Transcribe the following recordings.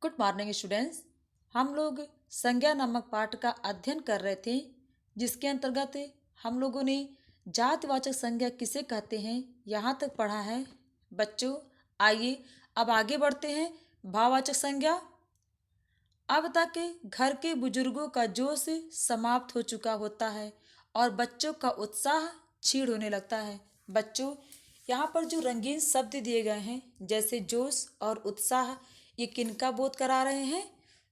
Good morning students. हम लोग संज्ञा नामक पाठ का अध्ययन कर रहे थे, जिसके अंतर्गत हम लोगों ने जातिवाचक संज्ञा किसे कहते हैं यहाँ तक पढ़ा है। बच्चों, आइए अब आगे बढ़ते हैं। भाववाचक संज्ञा। अब तक घर के बुजुर्गों का जोश समाप्त हो चुका होता है और बच्चों का उत्साह क्षीण होने लगता है। बच्चों, यहाँ पर जो रंगीन शब्द दिए गए हैं जैसे जोश और उत्साह, ये किनका बोध करा रहे हैं?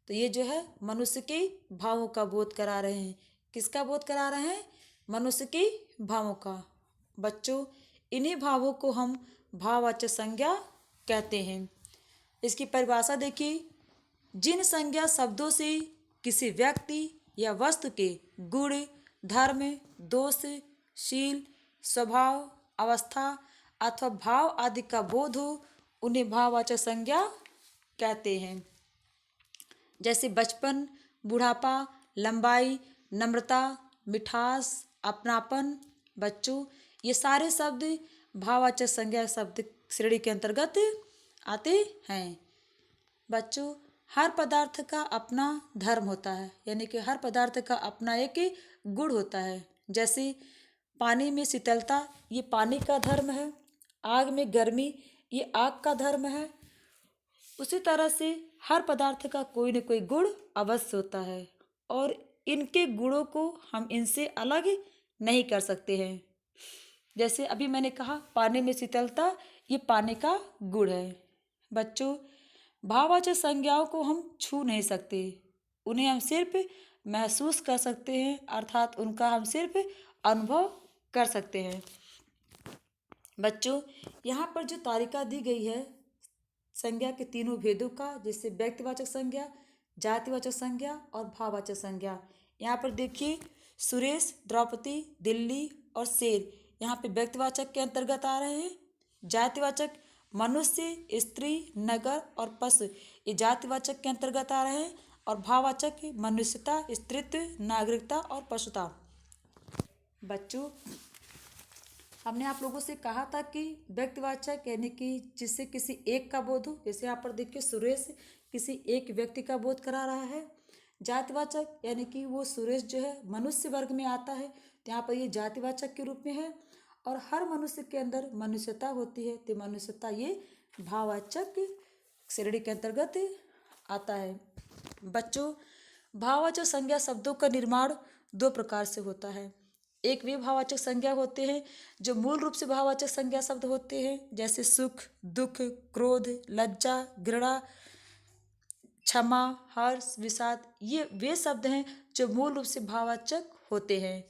तो ये जो है मनुष्य के भावों का बोध करा रहे हैं। किसका बोध करा रहे हैं? मनुष्य के भावों का। बच्चों, इन्हीं भावों को हम भाववाचक संज्ञा कहते हैं। इसकी परिभाषा देखिए। जिन संज्ञा शब्दों से किसी व्यक्ति या वस्तु के गुण, धर्म, दोष, शील, स्वभाव, अवस्था अथवा भाव आदि का बोध हो, उन्हें भाववाचक संज्ञा कहते हैं। जैसे बचपन, बुढ़ापा, लंबाई, नम्रता, मिठास, अपनापन। बच्चों, ये सारे शब्द भाववाचक संज्ञा शब्द श्रेणी के अंतर्गत आते हैं। बच्चों, हर पदार्थ का अपना धर्म होता है, यानी कि हर पदार्थ का अपना एक गुण होता है। जैसे पानी में शीतलता, ये पानी का धर्म है। आग में गर्मी, ये आग का धर्म है। उसी तरह से हर पदार्थ का कोई न कोई गुण अवश्य होता है और इनके गुणों को हम इनसे अलग नहीं कर सकते हैं। जैसे अभी मैंने कहा पानी में शीतलता, ये पानी का गुण है। बच्चों, भाववाचक संज्ञाओं को हम छू नहीं सकते, उन्हें हम सिर्फ महसूस कर सकते हैं, अर्थात उनका हम सिर्फ अनुभव कर सकते हैं। बच्चों, यहाँ पर जो तालिका दी गई है संज्ञा के तीनों भेदों का, जैसे व्यक्तिवाचक संज्ञा, जातिवाचक संज्ञा और भाववाचक संज्ञा। यहाँ पर देखिए, सुरेश, द्रौपदी, दिल्ली और शेर यहाँ पे व्यक्तिवाचक के अंतर्गत आ रहे हैं। जातिवाचक मनुष्य, स्त्री, नगर और पशु, ये जातिवाचक के अंतर्गत आ रहे हैं। और भाववाचक मनुष्यता, स्त्रीत्व, नागरिकता और पशुता। बच्चों, हमने आप लोगों से कहा था कि व्यक्तिवाचक यानी कि जिससे किसी एक का बोध हो। जैसे यहाँ पर देखिए, सुरेश किसी एक व्यक्ति का बोध करा रहा है। जातिवाचक यानी कि वो सुरेश जो है मनुष्य वर्ग में आता है, तो यहाँ पर ये जातिवाचक के रूप में है। और हर मनुष्य के अंदर मनुष्यता होती है, तो मनुष्यता ये भाववाचक श्रेणी के अंतर्गत आता है। बच्चों, भाववाचक संज्ञा शब्दों का निर्माण दो प्रकार से होता है। एक वे भाववाचक संज्ञा होते हैं जो मूल रूप से भाववाचक संज्ञा शब्द होते हैं, जैसे सुख, दुख, क्रोध, लज्जा, घृणा, क्षमा, हर्ष, विषाद। ये वे शब्द हैं जो मूल रूप से भाववाचक होते हैं।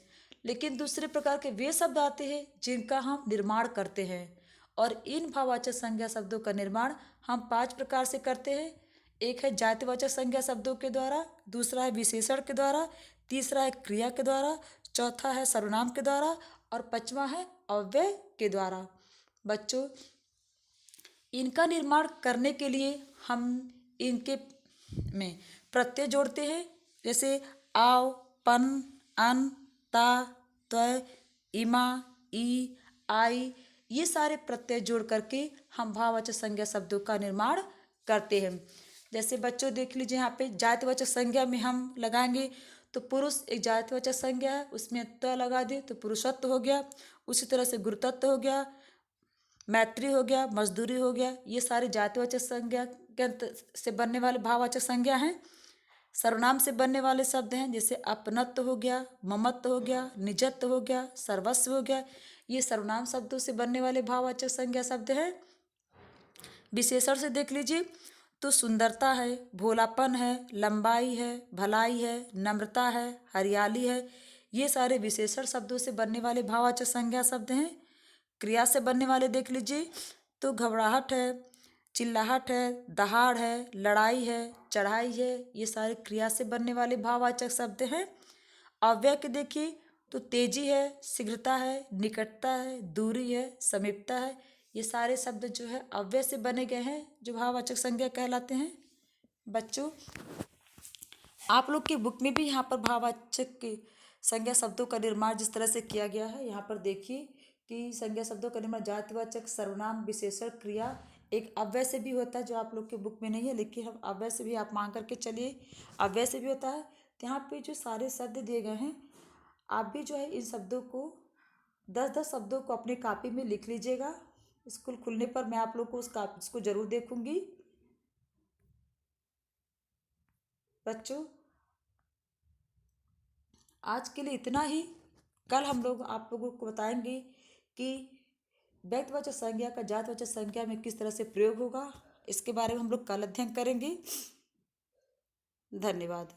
लेकिन दूसरे प्रकार के वे शब्द आते हैं जिनका हम निर्माण करते हैं, और इन भाववाचक संज्ञा शब्दों का निर्माण हम 5 प्रकार से करते हैं। एक है जातिवाचक संज्ञा शब्दों के द्वारा, दूसरा है विशेषण के द्वारा, तीसरा है क्रिया के द्वारा, चौथा है सर्वनाम के द्वारा और पांचवा है अव्यय के द्वारा। बच्चों, इनका निर्माण करने के लिए हम इनके में प्रत्यय जोड़ते हैं, जैसे आव, पन, अन, ता, त्वय, इमा, ई, आई। ये सारे प्रत्यय जोड़ करके हम भाववाचक संज्ञा शब्दों का निर्माण करते हैं। जैसे बच्चों देख लीजिए, यहाँ पे जातिवाचक संज्ञा में हम लगाएंगे तो पुरुष एक जातिवाचक संज्ञा है, उसमें त लगा दे तो पुरुषत्व हो गया। उसी तरह से गुरुतत्व हो गया, मैत्री हो गया, मजदूरी हो गया। ये सारे जातिवाचक संज्ञा के से बनने वाले भाववाचक संज्ञा हैं। सर्वनाम से बनने वाले शब्द हैं, जैसे अपनत्व हो गया, ममत्व हो गया, निजत्व हो गया, सर्वस्व हो गया। ये सर्वनाम शब्दों से बनने वाले भाववाचक संज्ञा शब्द हैं। विशेषण से देख लीजिए तो सुंदरता है, भोलापन है, लंबाई है, भलाई है, नम्रता है, हरियाली है। ये सारे विशेषण शब्दों से बनने वाले भाववाचक संज्ञा शब्द हैं। क्रिया से बनने वाले देख लीजिए तो घबराहट है, चिल्लाहट है, दहाड़ है, लड़ाई है, चढ़ाई है। ये सारे क्रिया से बनने वाले भाववाचक शब्द हैं। अव्यय के देखिए तो तेजी है, शीघ्रता है, निकटता है, दूरी है, समीपता है। ये सारे शब्द जो है अव्यय से बने गए हैं, जो भाववाचक संज्ञा कहलाते हैं। बच्चों, आप लोग की बुक में भी यहाँ पर भाववाचक संज्ञा शब्दों का निर्माण जिस तरह से किया गया है, यहाँ पर देखिए कि संज्ञा शब्दों का निर्माण जातिवाचक, सर्वनाम, विशेषण, क्रिया, एक अव्यय से भी होता है जो आप लोग के बुक में नहीं है, लेकिन हम अव्यय से भी आप मान करके चलिए, अव्यय से भी होता है। तो यहाँ पे जो सारे शब्द दिए गए हैं, आप भी जो है इन शब्दों को 10-10 शब्दों को अपनी कॉपी में लिख लीजिएगा। स्कूल खुलने पर मैं आप लोग को उसको ज़रूर देखूंगी। बच्चों, आज के लिए इतना ही। कल हम लोग आप लोगों को बताएंगे कि व्यक्तिवाचक संज्ञा का जातिवाचक संज्ञा में किस तरह से प्रयोग होगा। इसके बारे में हम लोग कल अध्ययन करेंगे। धन्यवाद।